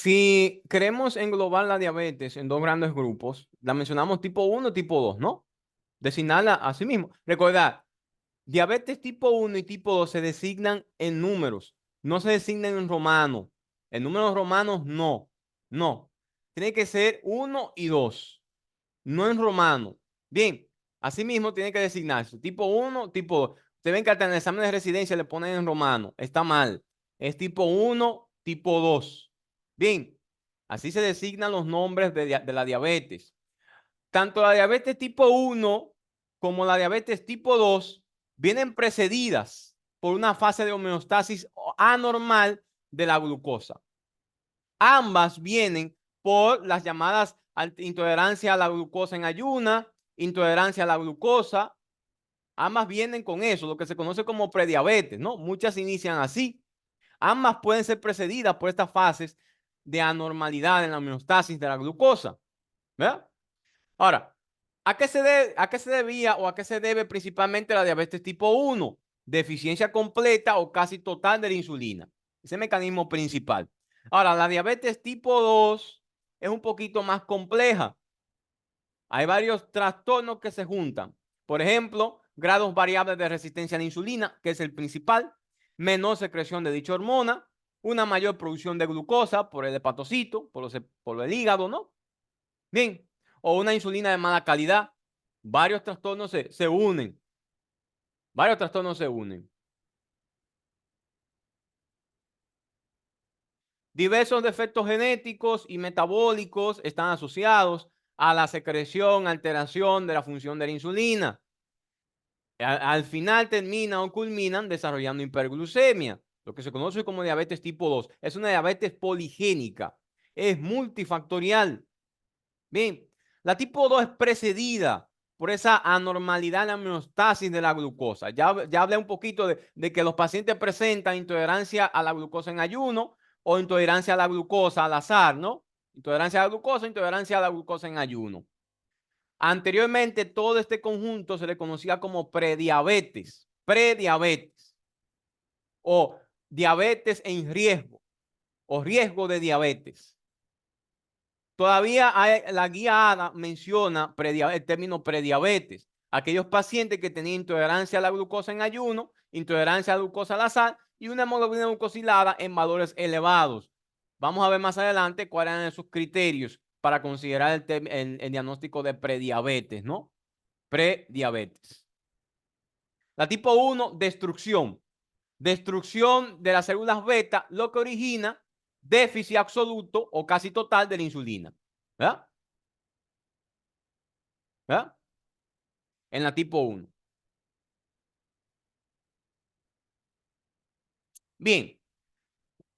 Si queremos englobar la diabetes en dos grandes grupos, la mencionamos tipo 1 y tipo 2, ¿no? Designarla así mismo. Recordad, diabetes tipo 1 y tipo 2 se designan en números, no se designan en romano. En números romanos, no. No. Tiene que ser 1 y 2, no en romano. Bien, asimismo tiene que designarse tipo 1, tipo 2. Ustedes ven que hasta en el examen de residencia le ponen en romano. Está mal. Es tipo 1, tipo 2. Bien, así se designan los nombres de la diabetes. Tanto la diabetes tipo 1 como la diabetes tipo 2 vienen precedidas por una fase de homeostasis anormal de la glucosa. Ambas vienen por las llamadas intolerancia a la glucosa en ayuna, intolerancia a la glucosa. Ambas vienen con eso, lo que se conoce como prediabetes, ¿no? Muchas inician así. Ambas pueden ser precedidas por estas fases de anormalidad en la homeostasis de la glucosa, ¿verdad? Ahora, ¿a qué se debía o a qué se debe principalmente la diabetes tipo 1? Deficiencia completa o casi total de la insulina. Ese mecanismo principal. Ahora, la diabetes tipo 2 es un poquito más compleja. Hay varios trastornos que se juntan. Por ejemplo, grados variables de resistencia a la insulina, que es el principal, menor secreción de dicha hormona, una mayor producción de glucosa por el hepatocito, por el hígado, ¿no? Bien, o una insulina de mala calidad. Varios trastornos se unen. Varios trastornos se unen. Diversos defectos genéticos y metabólicos están asociados a la secreción, alteración de la función de la insulina. Al final terminan o culminan desarrollando hiperglucemia, lo que se conoce como diabetes tipo 2. Es una diabetes poligénica, es multifactorial. Bien, la tipo 2 es precedida por esa anormalidad en la homeostasis de la glucosa. Ya hablé un poquito de que los pacientes presentan intolerancia a la glucosa en ayuno o intolerancia a la glucosa al azar, ¿no? Intolerancia a la glucosa, intolerancia a la glucosa en ayuno. Anteriormente, todo este conjunto se le conocía como prediabetes o diabetes en riesgo o riesgo de diabetes. Todavía la guía ADA menciona el término prediabetes. Aquellos pacientes que tenían intolerancia a la glucosa en ayuno, intolerancia a la glucosa al azar y una hemoglobina glucosilada en valores elevados. Vamos a ver más adelante cuáles eran sus criterios para considerar el diagnóstico de prediabetes, ¿no? Prediabetes. La tipo 1, destrucción. Destrucción de las células beta, lo que origina déficit absoluto o casi total de la insulina. ¿Verdad? ¿Verdad? En la tipo 1. Bien,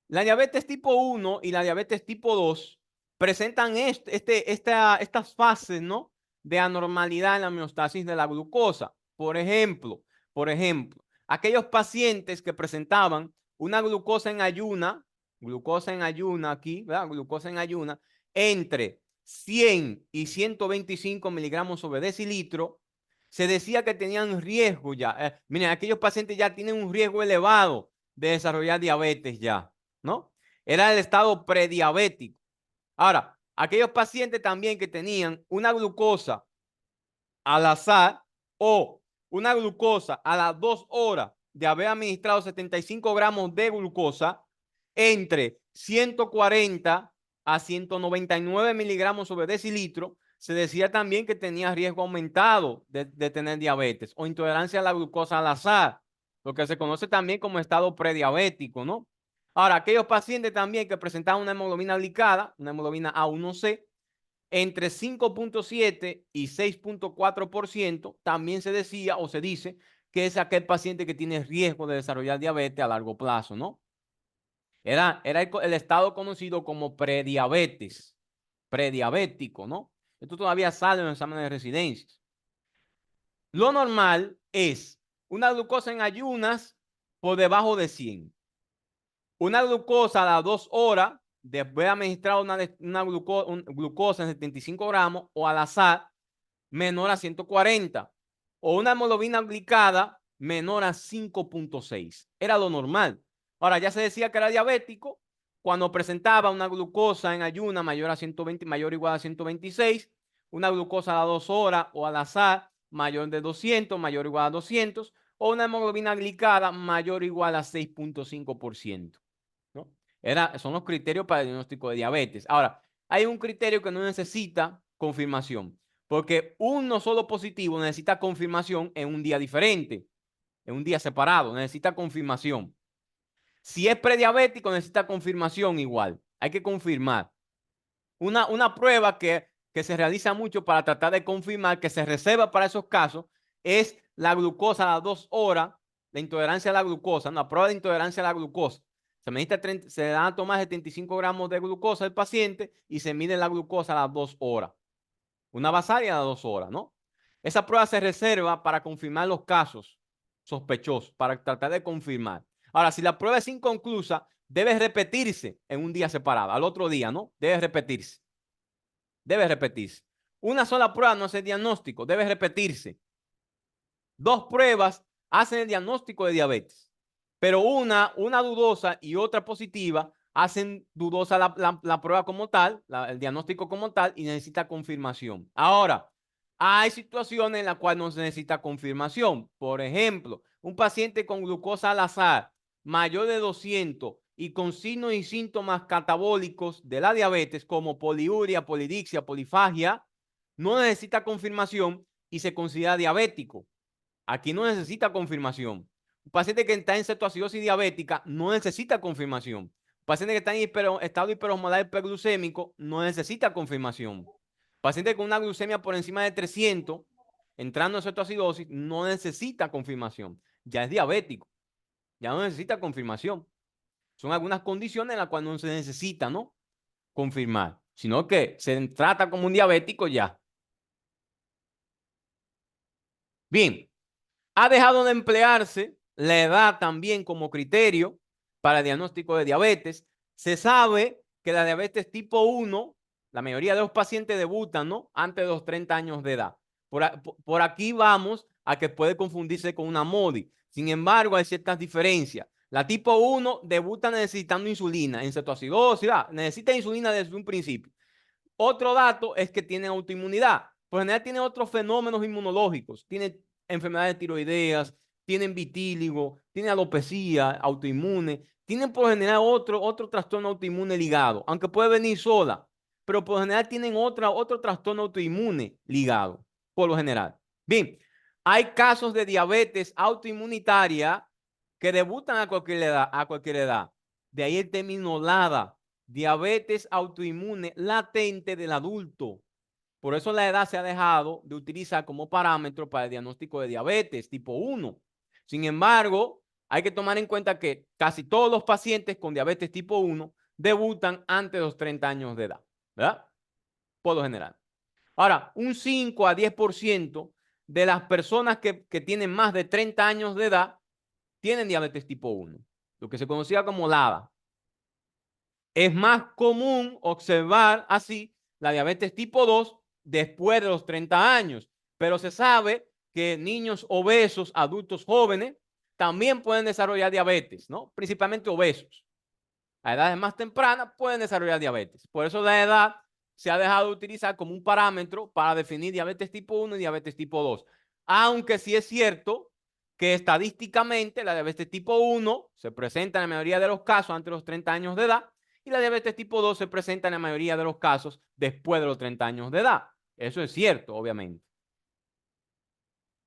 la diabetes tipo 1 y la diabetes tipo 2 presentan estas fases, ¿no? De anormalidad en la homeostasis de la glucosa. Por ejemplo, aquellos pacientes que presentaban una glucosa en ayuna aquí, ¿verdad? Glucosa en ayuna, entre 100 y 125 miligramos sobre decilitro, se decía que tenían riesgo ya. Miren, aquellos pacientes ya tienen un riesgo elevado de desarrollar diabetes ya, ¿no? Era el estado prediabético. Ahora, aquellos pacientes también que tenían una glucosa al azar o una glucosa a las 2 horas de haber administrado 75 gramos de glucosa entre 140 a 199 miligramos sobre decilitro, se decía también que tenía riesgo aumentado de tener diabetes o intolerancia a la glucosa al azar, lo que se conoce también como estado prediabético, ¿no? Ahora, aquellos pacientes también que presentaban una hemoglobina glicada, una hemoglobina A1C, entre 5.7 y 6.4%, también se decía o se dice que es aquel paciente que tiene riesgo de desarrollar diabetes a largo plazo, ¿no? Era el estado conocido como prediabetes, prediabético, ¿no? Esto todavía sale en los exámenes de residencias. Lo normal es una glucosa en ayunas por debajo de 100. Una glucosa a las 2 horas, después de administrar una glucosa en 75 gramos o al azar, menor a 140. O una hemoglobina glicada menor a 5.6. Era lo normal. Ahora, ya se decía que era diabético cuando presentaba una glucosa en ayuna mayor a 120, mayor o igual a 126, una glucosa a las 2 horas o al azar mayor de 200, mayor o igual a 200, o una hemoglobina glicada mayor o igual a 6.5%, ¿no? Son los criterios para el diagnóstico de diabetes. Ahora, hay un criterio que no necesita confirmación, porque uno solo positivo necesita confirmación en un día diferente, en un día separado, necesita confirmación. Si es prediabético, necesita confirmación igual. Hay que confirmar. Una prueba que se realiza mucho para tratar de confirmar, que se reserva para esos casos, es la glucosa a las 2 horas, la intolerancia a la glucosa, una prueba de intolerancia a la glucosa. Se dan a tomar 75 gramos de glucosa al paciente y se mide la glucosa a las 2 horas. Una basaria a las 2 horas, ¿no? Esa prueba se reserva para confirmar los casos sospechosos, para tratar de confirmar. Ahora, si la prueba es inconclusa, debe repetirse en un día separado, al otro día, ¿no? Debe repetirse. Debe repetirse. Una sola prueba no hace diagnóstico, debe repetirse. 2 pruebas hacen el diagnóstico de diabetes, pero una dudosa y otra positiva hacen dudosa la prueba como tal, el diagnóstico como tal, y necesita confirmación. Ahora, hay situaciones en las cuales no se necesita confirmación. Por ejemplo, un paciente con glucosa al azar mayor de 200 y con signos y síntomas catabólicos de la diabetes como poliuria, polidixia, polifagia, no necesita confirmación y se considera diabético. Aquí no necesita confirmación. Un paciente que está en cetoacidosis diabética no necesita confirmación. Un paciente que está en estado hiperosmolar hiperglucémico no necesita confirmación. Un paciente con una glucemia por encima de 300, entrando en cetoacidosis, no necesita confirmación. Ya es diabético. Ya no necesita confirmación. Son algunas condiciones en las cuales no se necesita, ¿no?, confirmar, sino que se trata como un diabético ya. Bien. Ha dejado de emplearse la edad también como criterio para el diagnóstico de diabetes. Se sabe que la diabetes tipo 1, la mayoría de los pacientes debutan, ¿no?, antes de los 30 años de edad. Por aquí vamos a que puede confundirse con una MODI. Sin embargo, hay ciertas diferencias. La tipo 1 debuta necesitando insulina en cetoacidosis, necesita insulina desde un principio. Otro dato es que tienen autoinmunidad. Por general tienen otros fenómenos inmunológicos. Tienen enfermedades tiroideas, tienen vitíligo, tienen alopecia autoinmune. Tienen por general otro trastorno autoinmune ligado, aunque puede venir sola, pero por general tienen otro trastorno autoinmune ligado, por lo general. Bien, hay casos de diabetes autoinmunitaria que debutan a cualquier edad. De ahí el término LADA, diabetes autoinmune latente del adulto. Por eso la edad se ha dejado de utilizar como parámetro para el diagnóstico de diabetes tipo 1. Sin embargo, hay que tomar en cuenta que casi todos los pacientes con diabetes tipo 1 debutan antes de los 30 años de edad, ¿verdad? Por lo general. Ahora, un 5 a 10% de las personas que tienen más de 30 años de edad tienen diabetes tipo 1, lo que se conocía como LADA. Es más común observar así la diabetes tipo 2 después de los 30 años, pero se sabe que niños obesos, adultos jóvenes, también pueden desarrollar diabetes, ¿no? Principalmente obesos. A edades más tempranas pueden desarrollar diabetes. Por eso la edad se ha dejado de utilizar como un parámetro para definir diabetes tipo 1 y diabetes tipo 2. Aunque sí es cierto que estadísticamente la diabetes tipo 1 se presenta en la mayoría de los casos antes de los 30 años de edad y la diabetes tipo 2 se presenta en la mayoría de los casos después de los 30 años de edad. Eso es cierto, obviamente.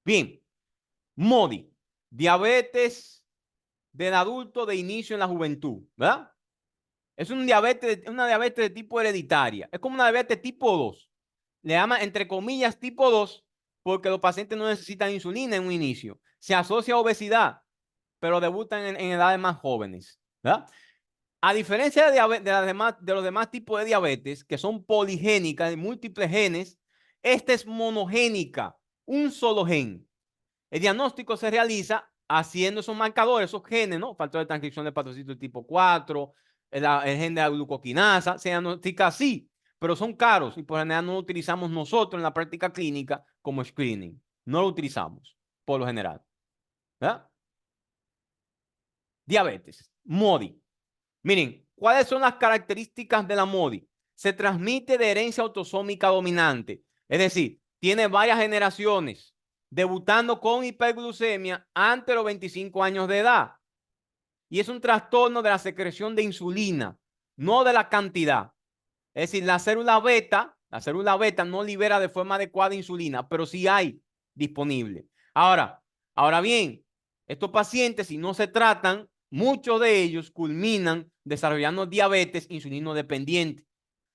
Bien, MODI, diabetes del adulto de inicio en la juventud, ¿verdad? Es una diabetes de tipo hereditaria. Es como una diabetes tipo 2. Le llama, entre comillas, tipo 2 porque los pacientes no necesitan insulina en un inicio. Se asocia a obesidad, pero debutan en edades más jóvenes, ¿verdad? A diferencia de los demás tipos de diabetes, que son poligénicas, de múltiples genes, esta es monogénica, un solo gen. El diagnóstico se realiza haciendo esos marcadores, esos genes, ¿no? Factor de transcripción de patrocito tipo 4, el gen de la glucoquinasa, se diagnostica así, pero son caros y por general no lo utilizamos nosotros en la práctica clínica como screening. No lo utilizamos, por lo general. ¿Verdad? Diabetes, MODI. Miren, ¿Cuáles son las características de la MODY? Se transmite de herencia autosómica dominante, es decir, tiene varias generaciones, debutando con hiperglucemia antes de los 25 años de edad. Y es un trastorno de la secreción de insulina, no de la cantidad. Es decir, la célula beta no libera de forma adecuada insulina, pero sí hay disponible. Ahora bien, estos pacientes, si no se tratan, muchos de ellos culminan desarrollando diabetes insulino dependiente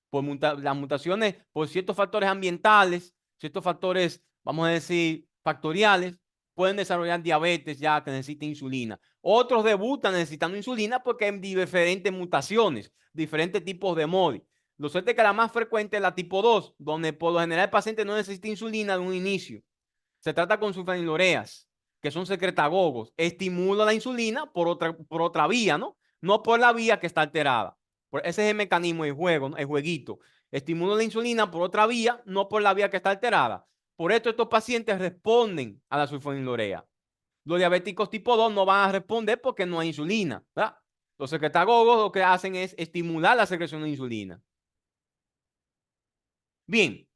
por las mutaciones, por ciertos factores ambientales, ciertos factores, vamos a decir, factoriales, pueden desarrollar diabetes ya que necesita insulina. Otros debutan necesitando insulina porque hay diferentes mutaciones, diferentes tipos de MODY. Lo cierto es que la más frecuente es la tipo 2, donde por lo general el paciente no necesita insulina de un inicio. Se trata con sulfanilureas, que son secretagogos. Estimula la insulina por otra vía, ¿no? No por la vía que está alterada. Ese es el mecanismo, el juego, ¿no? El jueguito. Estimula la insulina por otra vía, no por la vía que está alterada. Por esto estos pacientes responden a la sulfonilurea. Los diabéticos tipo 2 no van a responder porque no hay insulina, ¿verdad? Los secretagogos lo que hacen es estimular la secreción de insulina. Bien,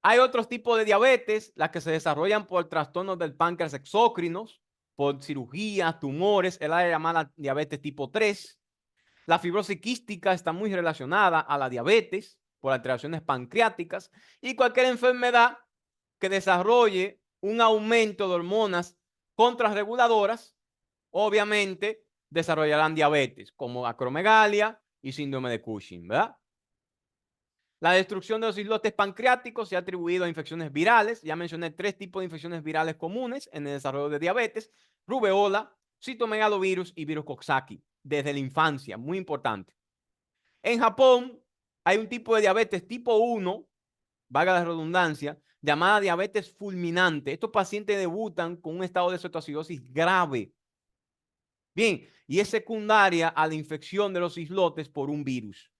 hay otros tipos de diabetes, las que se desarrollan por trastornos del páncreas exócrinos, por cirugías, tumores, es la llamada diabetes tipo 3. La fibrosis quística está muy relacionada a la diabetes por alteraciones pancreáticas y cualquier enfermedad que desarrolle un aumento de hormonas contrarreguladoras, obviamente desarrollarán diabetes, como acromegalia y síndrome de Cushing, ¿verdad? La destrucción de los islotes pancreáticos se ha atribuido a infecciones virales. Ya mencioné 3 tipos de infecciones virales comunes en el desarrollo de diabetes: rubeola, citomegalovirus y virus Coxsackie, desde la infancia, muy importante. En Japón hay un tipo de diabetes tipo 1, valga la redundancia, llamada diabetes fulminante. Estos pacientes debutan con un estado de cetoacidosis grave. Bien, y es secundaria a la infección de los islotes por un virus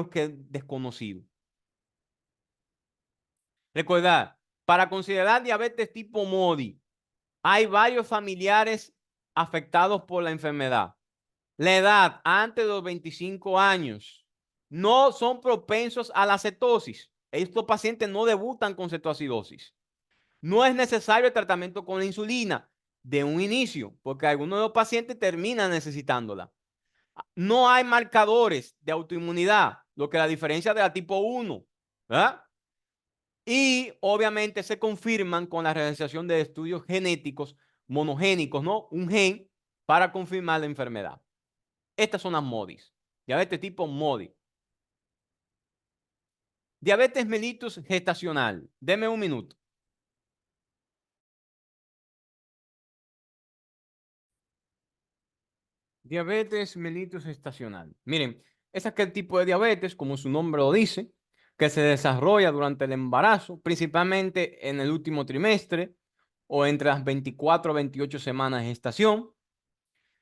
que es desconocido. Recordad, para considerar diabetes tipo MODY, hay varios familiares afectados por la enfermedad. La edad antes de los 25 años no son propensos a la cetosis. Estos pacientes no debutan con cetoacidosis. No es necesario el tratamiento con la insulina de un inicio, porque algunos de los pacientes terminan necesitándola. No hay marcadores de autoinmunidad, lo que la diferencia de la tipo 1, ¿verdad? Y obviamente se confirman con la realización de estudios genéticos monogénicos, ¿no? Un gen para confirmar la enfermedad. Estas son las MODYs. Diabetes tipo MODY. Diabetes mellitus gestacional. Deme un minuto. Diabetes mellitus gestacional. Miren, es aquel tipo de diabetes, como su nombre lo dice, que se desarrolla durante el embarazo, principalmente en el último trimestre o entre las 24 a 28 semanas de gestación.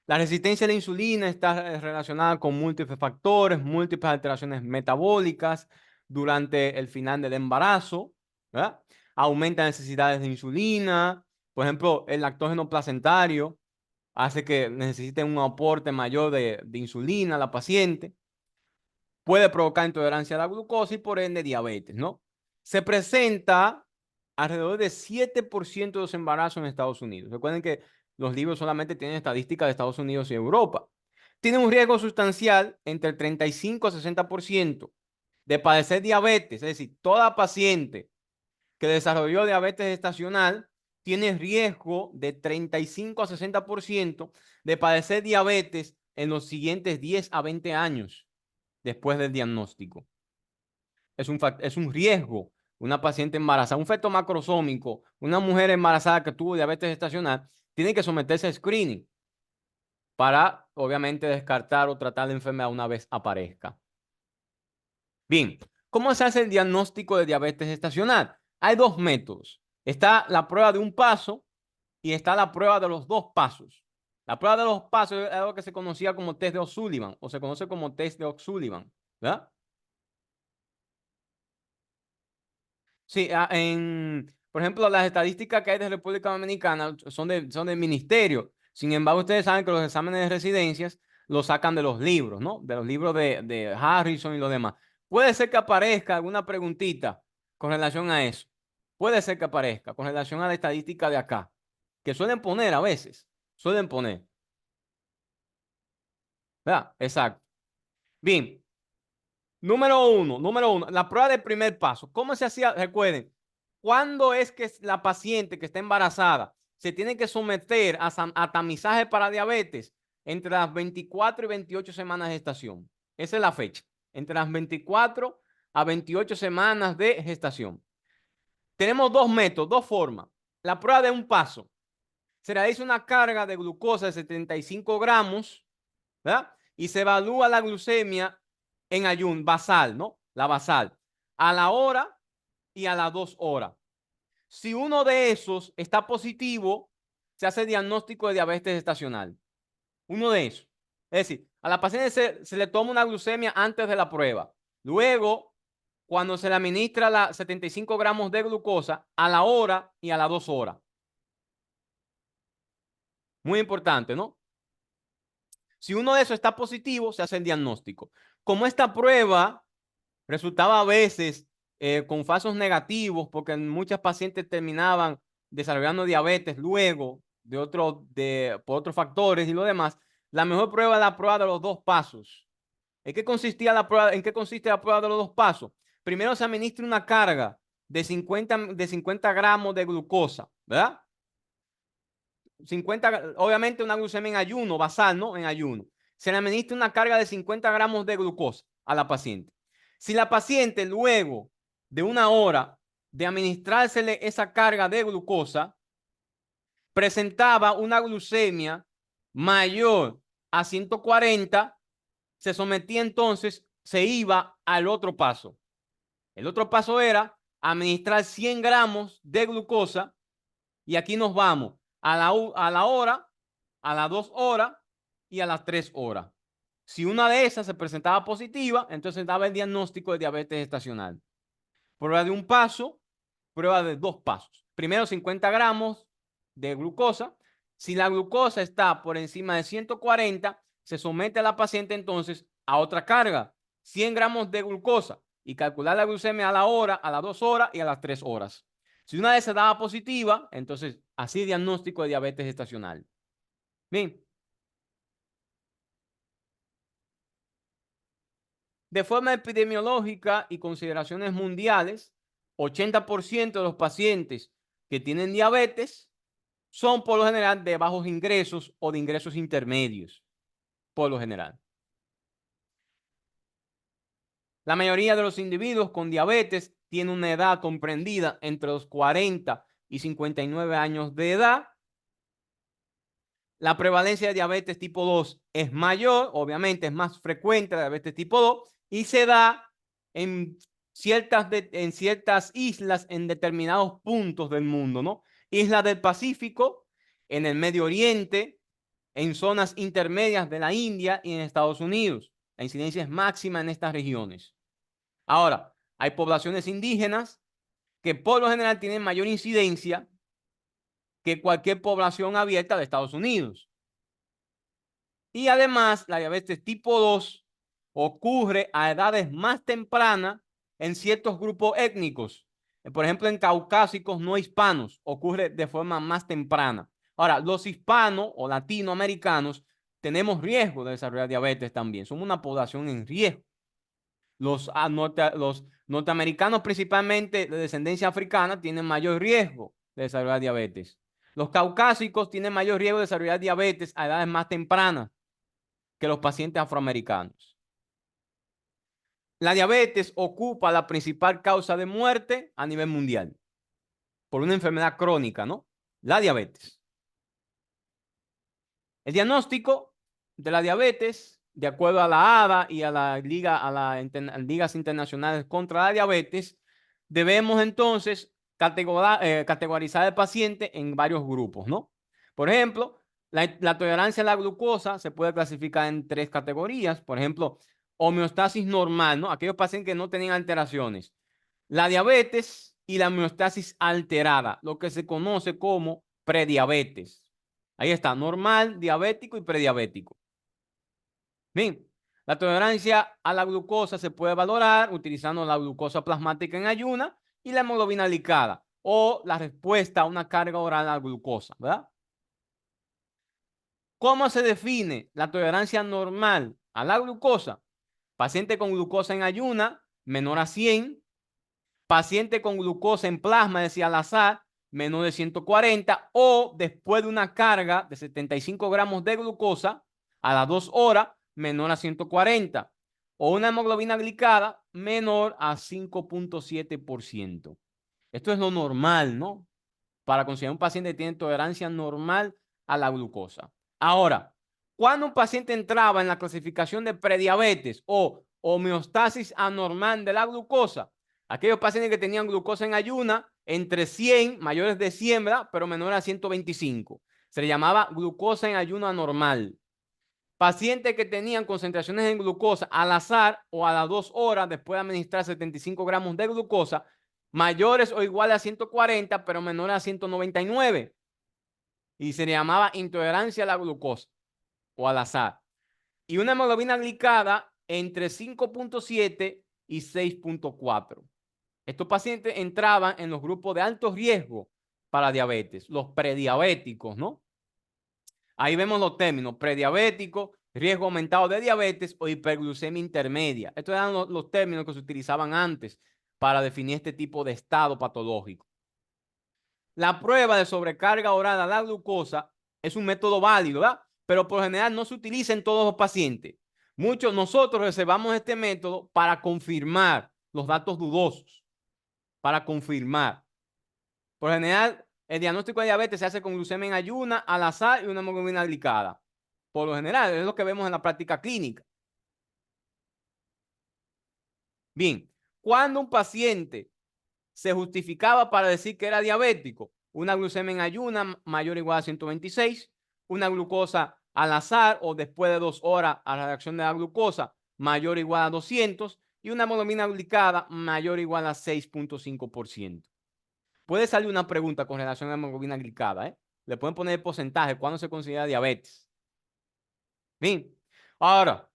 La resistencia a la insulina está relacionada con múltiples factores, múltiples alteraciones metabólicas durante el final del embarazo, ¿verdad? Aumenta necesidades de insulina, por ejemplo, el lactógeno placentario hace que necesite un aporte mayor de insulina a la paciente, puede provocar intolerancia a la glucosa y por ende diabetes, ¿no? Se presenta alrededor de 7% de los embarazos en Estados Unidos. Recuerden que los libros solamente tienen estadísticas de Estados Unidos y Europa. Tiene un riesgo sustancial entre el 35 a 60% de padecer diabetes, es decir, toda paciente que desarrolló diabetes gestacional tiene riesgo de 35 a 60% de padecer diabetes en los siguientes 10 a 20 años después del diagnóstico. Es un riesgo. Una paciente embarazada, un feto macrosómico, una mujer embarazada que tuvo diabetes gestacional, tiene que someterse a screening para, obviamente, descartar o tratar la enfermedad una vez aparezca. Bien, ¿cómo se hace el diagnóstico de diabetes gestacional? Hay 2 métodos. Está la prueba de un paso y está la prueba de los 2 pasos. La prueba de los pasos es algo que se conocía como test de O'Sullivan o se conoce como test de O'Sullivan, ¿verdad? Sí, por ejemplo, las estadísticas que hay de República Dominicana son del ministerio. Sin embargo, ustedes saben que los exámenes de residencias lo sacan de los libros, ¿no? De los libros de Harrison y los demás. Puede ser que aparezca alguna preguntita con relación a eso. Puede ser que aparezca con relación a la estadística de acá, que suelen poner a veces, suelen poner, ¿verdad? Exacto. Bien, número uno, la prueba del primer paso. ¿Cómo se hacía? Recuerden, ¿cuándo es que la paciente que está embarazada se tiene que someter a tamizaje para diabetes? Entre las 24 y 28 semanas de gestación. Esa es la fecha. Entre las 24 a 28 semanas de gestación. Tenemos dos métodos, dos formas. La prueba de un paso. Se realiza una carga de glucosa de 75 gramos, ¿verdad? Y se evalúa la glucemia en ayuno, basal, ¿no? La basal. A la hora y a las 2 horas. Si uno de esos está positivo, se hace diagnóstico de diabetes gestacional. Uno de esos. Es decir, a la paciente se le toma una glucemia antes de la prueba. Luego, cuando se le administra la 75 gramos de glucosa, a la hora y a las 2 horas. Muy importante, ¿no? Si uno de esos está positivo, se hace el diagnóstico. Como esta prueba resultaba a veces con falsos negativos, porque muchas pacientes terminaban desarrollando diabetes luego por otros factores y lo demás, la mejor prueba es la prueba de los dos pasos. ¿En qué consistía la prueba? ¿En qué consiste la prueba de los dos pasos? Primero se administra una carga de 50 gramos de glucosa, ¿verdad? 50, obviamente una glucemia en ayuno, basal, ¿no? En ayuno. Se le administra una carga de 50 gramos de glucosa a la paciente. Si la paciente luego de una hora de administrársele esa carga de glucosa presentaba una glucemia mayor a 140, se sometía entonces, se iba al otro paso. El otro paso era administrar 100 gramos de glucosa y aquí nos vamos a la hora, a las 2 horas y a las 3 horas. Si una de esas se presentaba positiva, entonces daba el diagnóstico de diabetes gestacional. Prueba de un paso, prueba de dos pasos. Primero 50 gramos de glucosa. Si la glucosa está por encima de 140, se somete a la paciente entonces a otra carga, 100 gramos de glucosa, y calcular la glucemia a la hora, a las 2 horas y a las 3 horas. Si una de esas daba positiva, entonces así diagnóstico de diabetes gestacional. Bien. De forma epidemiológica y consideraciones mundiales, 80% de los pacientes que tienen diabetes son por lo general de bajos ingresos o de ingresos intermedios, por lo general. La mayoría de los individuos con diabetes tienen una edad comprendida entre los 40 y 59 años de edad. La prevalencia de diabetes tipo 2 es mayor, obviamente es más frecuente la diabetes tipo 2 y se da en ciertas islas en determinados puntos del mundo, ¿no? Islas del Pacífico, en el Medio Oriente, en zonas intermedias de la India y en Estados Unidos. La incidencia es máxima en estas regiones. Ahora, hay poblaciones indígenas que por lo general tienen mayor incidencia que cualquier población abierta de Estados Unidos. Y además, la diabetes tipo 2 ocurre a edades más tempranas en ciertos grupos étnicos. Por ejemplo, en caucásicos no hispanos ocurre de forma más temprana. Ahora, los hispanos o latinoamericanos tenemos riesgo de desarrollar diabetes también. Somos una población en riesgo. Los norteamericanos, principalmente de descendencia africana, tienen mayor riesgo de desarrollar diabetes. Los caucásicos tienen mayor riesgo de desarrollar diabetes a edades más tempranas que los pacientes afroamericanos. La diabetes ocupa la principal causa de muerte a nivel mundial por una enfermedad crónica, ¿no? La diabetes. El diagnóstico de la diabetes, de acuerdo a la ADA y a las ligas internacionales contra la diabetes, debemos entonces categorizar al paciente en varios grupos, ¿no? Por ejemplo, la tolerancia a la glucosa se puede clasificar en 3 categorías. Por ejemplo, homeostasis normal, ¿no? Aquellos pacientes que no tenían alteraciones. La diabetes y la homeostasis alterada, lo que se conoce como prediabetes. Ahí está, normal, diabético y prediabético. Bien, la tolerancia a la glucosa se puede valorar utilizando la glucosa plasmática en ayuna y la hemoglobina glicada o la respuesta a una carga oral a la glucosa, ¿verdad? ¿Cómo se define la tolerancia normal a la glucosa? Paciente con glucosa en ayuna menor a 100, paciente con glucosa en plasma, es decir, al azar, menor de 140, o después de una carga de 75 gramos de glucosa a las 2 horas, menor a 140, o una hemoglobina glicada menor a 5.7%. Esto es lo normal, ¿no? Para considerar un paciente que tiene tolerancia normal a la glucosa. Ahora, cuando un paciente entraba en la clasificación de prediabetes o homeostasis anormal de la glucosa, aquellos pacientes que tenían glucosa en ayuna entre 100, mayores de 100, ¿verdad? Pero menores a 125. Se le llamaba glucosa en ayuno anormal. Pacientes que tenían concentraciones en glucosa al azar o a las 2 horas después de administrar 75 gramos de glucosa, mayores o iguales a 140, pero menores a 199. Y se le llamaba intolerancia a la glucosa o al azar. Y una hemoglobina glicada entre 5.7 y 6.4. Estos pacientes entraban en los grupos de alto riesgo para diabetes, los prediabéticos, ¿no? Ahí vemos los términos: prediabético, riesgo aumentado de diabetes o hiperglucemia intermedia. Estos eran los términos que se utilizaban antes para definir este tipo de estado patológico. La prueba de sobrecarga oral a la glucosa es un método válido, ¿verdad? Pero por lo general no se utiliza en todos los pacientes. Nosotros reservamos este método para confirmar los datos dudosos, para confirmar. Por lo general, el diagnóstico de diabetes se hace con glucemia en ayuna, al azar y una hemoglobina glicada. Por lo general, es lo que vemos en la práctica clínica. Bien, cuando un paciente se justificaba para decir que era diabético, una glucemia en ayuna mayor o igual a 126, una glucosa al azar o después de 2 horas a la reacción de la glucosa mayor o igual a 200 y una hemoglobina glicada mayor o igual a 6.5%. Puede salir una pregunta con relación a la hemoglobina glicada, ¿eh? Le pueden poner el porcentaje, ¿cuándo se considera diabetes? Bien, ahora,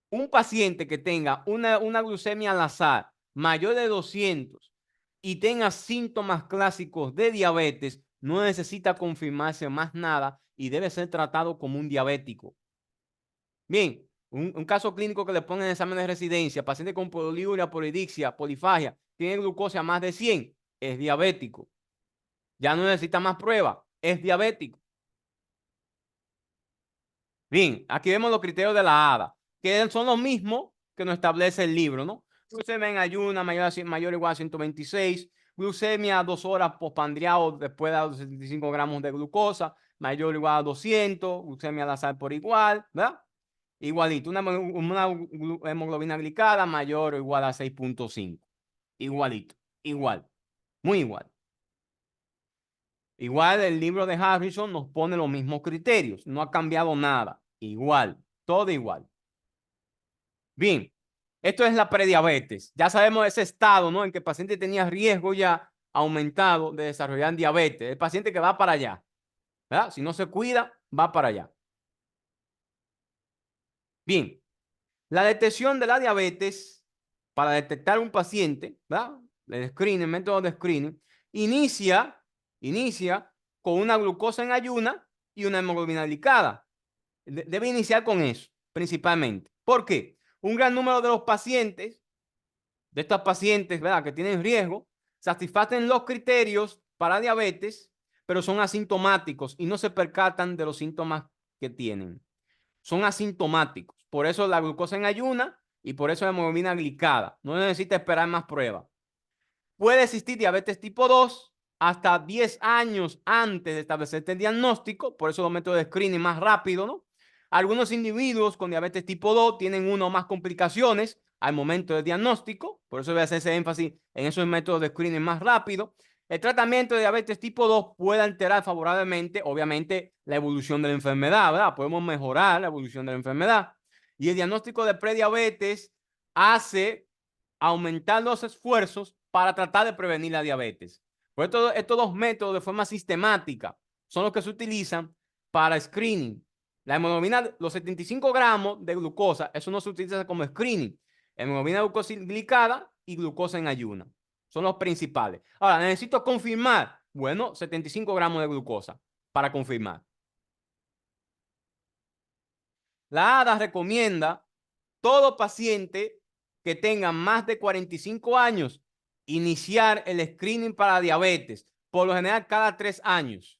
un paciente que tenga una glucemia al azar mayor de 200 y tenga síntomas clásicos de diabetes, no necesita confirmarse más nada y debe ser tratado como un diabético. Bien, un caso clínico que le ponen en examen de residencia: paciente con poliuria, polidixia, polifagia, tiene glucosa a más de 100, es diabético. Ya no necesita más pruebas, es diabético. Bien, aquí vemos los criterios de la ADA, que son los mismos que nos establece el libro, ¿no? Glucemia en ayuna mayor o igual a 126, glucemia a 2 horas postpandriado después de los 65 gramos de glucosa, mayor o igual a 200, glucemia al azar por igual, ¿verdad? Igualito, una hemoglobina glicada mayor o igual a 6.5. Igualito, igual, muy igual. Igual el libro de Harrison nos pone los mismos criterios, no ha cambiado nada, igual, todo igual. Bien, esto es la prediabetes. Ya sabemos ese estado, ¿no? En que el paciente tenía riesgo ya aumentado de desarrollar diabetes. El paciente que va para allá, ¿verdad? Si no se cuida, va para allá. Bien, la detección de la diabetes para detectar un paciente, ¿verdad? El screening, el método de screening, inicia con una glucosa en ayuna y una hemoglobina glicada. Debe iniciar con eso, principalmente. ¿Por qué? Un gran número de los pacientes, de estos pacientes, ¿verdad?, que tienen riesgo, satisfacen los criterios para diabetes, pero son asintomáticos y no se percatan de los síntomas que tienen. Son asintomáticos. Por eso la glucosa en ayuna y por eso la hemoglobina glicada. No necesita esperar más pruebas. Puede existir diabetes tipo 2 hasta 10 años antes de establecerte el diagnóstico, por eso los métodos de screening más rápido, ¿no? Algunos individuos con diabetes tipo 2 tienen una o más complicaciones al momento del diagnóstico, por eso voy a hacer ese énfasis en esos métodos de screening más rápido. El tratamiento de diabetes tipo 2 puede alterar favorablemente, obviamente, la evolución de la enfermedad, ¿verdad? Podemos mejorar la evolución de la enfermedad. Y el diagnóstico de prediabetes hace aumentar los esfuerzos para tratar de prevenir la diabetes. Por estos dos métodos de forma sistemática son los que se utilizan para screening. La hemoglobina, los 75 gramos de glucosa, eso no se utiliza como screening. Hemoglobina glucosilglicada y glucosa en ayuna. Son los principales. Ahora, necesito confirmar. Bueno, 75 gramos de glucosa para confirmar. La ADA recomienda todo paciente que tenga más de 45 años iniciar el screening para diabetes, por lo general cada 3 años.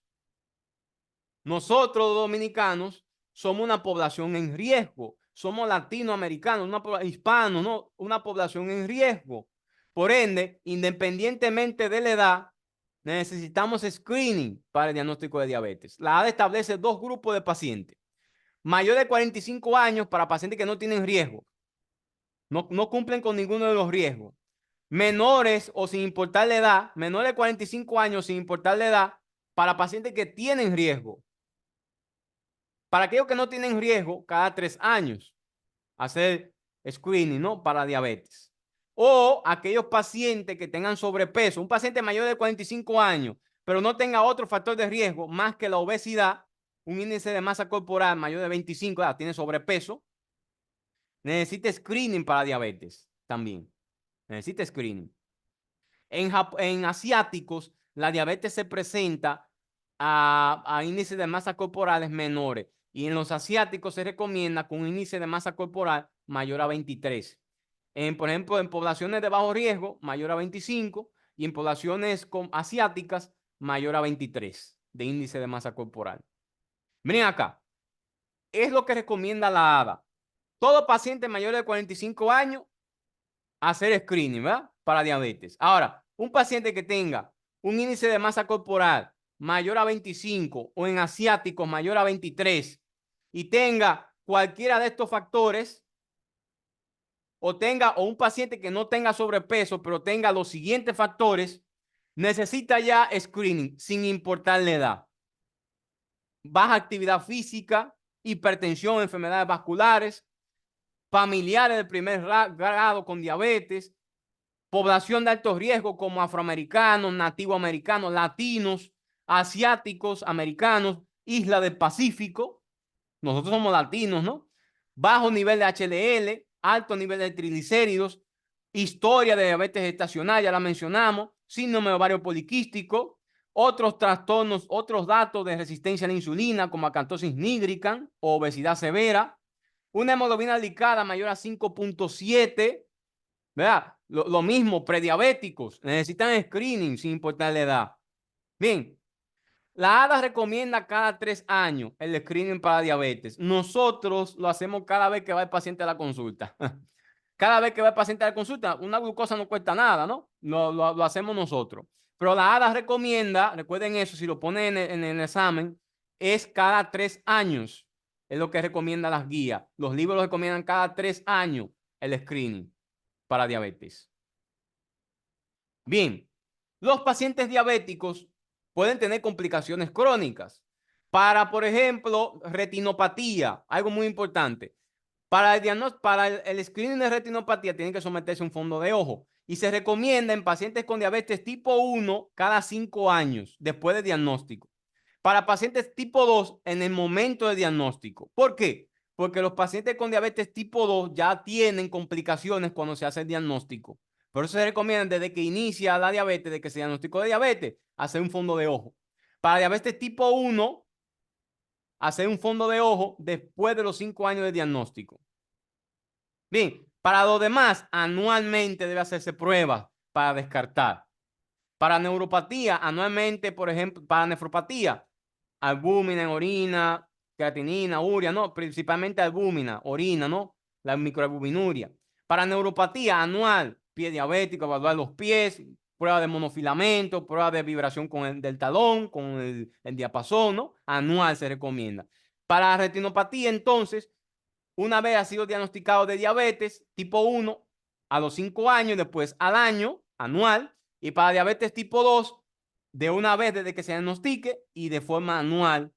Nosotros, los dominicanos, somos una población en riesgo. Somos latinoamericanos, hispanos, ¿no? Una población en riesgo. Por ende, independientemente de la edad, necesitamos screening para el diagnóstico de diabetes. La ADA establece dos grupos de pacientes. Mayor de 45 años para pacientes que no tienen riesgo. No cumplen con ninguno de los riesgos. Menores o sin importar la edad, menores de 45 años sin importar la edad, para pacientes que tienen riesgo. Para aquellos que no tienen riesgo, cada 3 años, hacer screening, ¿no? Para diabetes. O aquellos pacientes que tengan sobrepeso, un paciente mayor de 45 años, pero no tenga otro factor de riesgo más que la obesidad, un índice de masa corporal mayor de 25, tiene sobrepeso, necesita screening para diabetes también. Necesita screening. En asiáticos, la diabetes se presenta a índices de masa corporales menores. Y en los asiáticos se recomienda con un índice de masa corporal mayor a 23. Por ejemplo, en poblaciones de bajo riesgo, mayor a 25. Y en poblaciones asiáticas, mayor a 23 de índice de masa corporal. Miren acá. Es lo que recomienda la ADA. Todo paciente mayor de 45 años hacer screening, ¿verdad? Para diabetes. Ahora, un paciente que tenga un índice de masa corporal mayor a 25 o en asiáticos mayor a 23 y tenga cualquiera de estos factores o un paciente que no tenga sobrepeso pero tenga los siguientes factores, necesita ya screening sin importar la edad. Baja actividad física, hipertensión, enfermedades vasculares, familiares de primer grado con diabetes, población de alto riesgo como afroamericanos, nativoamericanos, latinos, asiáticos, americanos, isla del Pacífico. Nosotros somos latinos, ¿no? Bajo nivel de HDL, alto nivel de triglicéridos, historia de diabetes gestacional, ya la mencionamos, síndrome de ovario poliquístico, otros trastornos, otros datos de resistencia a la insulina como acantosis nigricans o obesidad severa, una hemoglobina glicada mayor a 5.7, ¿verdad? Lo mismo, prediabéticos, necesitan screening sin importar la edad. Bien, la ADA recomienda cada 3 años el screening para diabetes. Nosotros lo hacemos cada vez que va el paciente a la consulta. Cada vez que va el paciente a la consulta, una glucosa no cuesta nada, ¿no? Lo hacemos nosotros. Pero la ADA recomienda, recuerden eso, si lo ponen en el examen, es cada 3 años. Es lo que recomienda las guías. Los libros recomiendan cada 3 años el screening para diabetes. Bien, los pacientes diabéticos pueden tener complicaciones crónicas. Para, por ejemplo, retinopatía, algo muy importante. Para el screening de retinopatía tienen que someterse a un fondo de ojo y se recomienda en pacientes con diabetes tipo 1 cada 5 años después del diagnóstico. Para pacientes tipo 2 en el momento del diagnóstico. ¿Por qué? Porque los pacientes con diabetes tipo 2 ya tienen complicaciones cuando se hace el diagnóstico. Por eso se recomienda desde que inicia la diabetes, de que se diagnosticó de diabetes, hacer un fondo de ojo. Para diabetes tipo 1, hacer un fondo de ojo después de los 5 años de diagnóstico. Bien, para los demás, anualmente debe hacerse pruebas para descartar. Para neuropatía, anualmente, por ejemplo, para nefropatía, albúmina en orina, creatinina, urea, ¿no? Principalmente albúmina, orina, ¿no? La microalbuminuria. Para neuropatía anual, pie diabético, evaluar los pies, prueba de monofilamento, prueba de vibración del talón, con el diapasón, ¿no? Anual se recomienda. Para retinopatía, entonces, una vez ha sido diagnosticado de diabetes tipo 1, a los 5 años, después al año, anual, y para diabetes tipo 2, de una vez desde que se diagnostique y de forma anual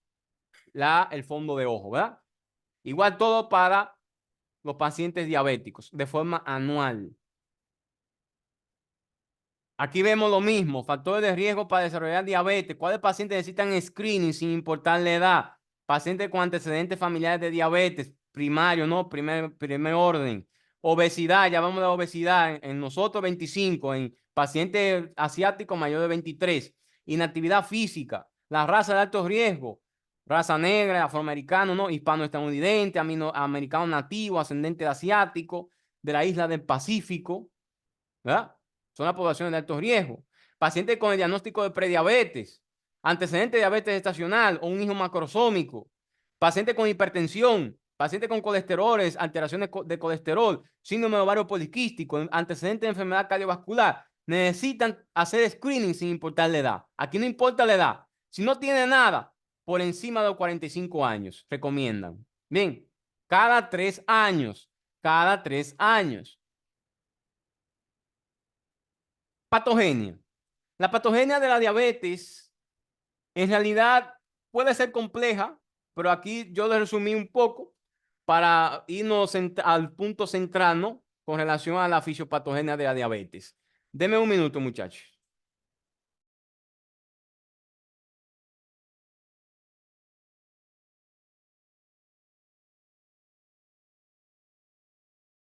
el fondo de ojo, ¿verdad? Igual todo para los pacientes diabéticos, de forma anual. Aquí vemos lo mismo, factores de riesgo para desarrollar diabetes. ¿Cuáles pacientes necesitan screening sin importar la edad? pacientes con antecedentes familiares de diabetes, primario, ¿no? Primer orden. Obesidad, ya vamos a la obesidad en nosotros 25, en pacientes asiáticos mayor de 23. Inactividad física, la raza de alto riesgo, raza negra, afroamericano, ¿no? Hispano-estadounidense, americano nativo, ascendente de asiático, de la isla del Pacífico, ¿verdad? Son las poblaciones de alto riesgo. Pacientes con el diagnóstico de prediabetes, antecedente de diabetes estacional o un hijo macrosómico, pacientes con hipertensión, pacientes con colesteroles, alteraciones de colesterol, síndrome de ovario poliquístico, antecedentes de enfermedad cardiovascular, necesitan hacer screening sin importar la edad. Aquí no importa la edad. Si no tiene nada, por encima de los 45 años, recomiendan. Bien, cada 3 años. Patogenia. La patogenia de la diabetes en realidad puede ser compleja, pero aquí yo le resumí un poco para irnos al punto central, ¿no? Con relación a la fisiopatogenia de la diabetes. Deme un minuto, muchachos.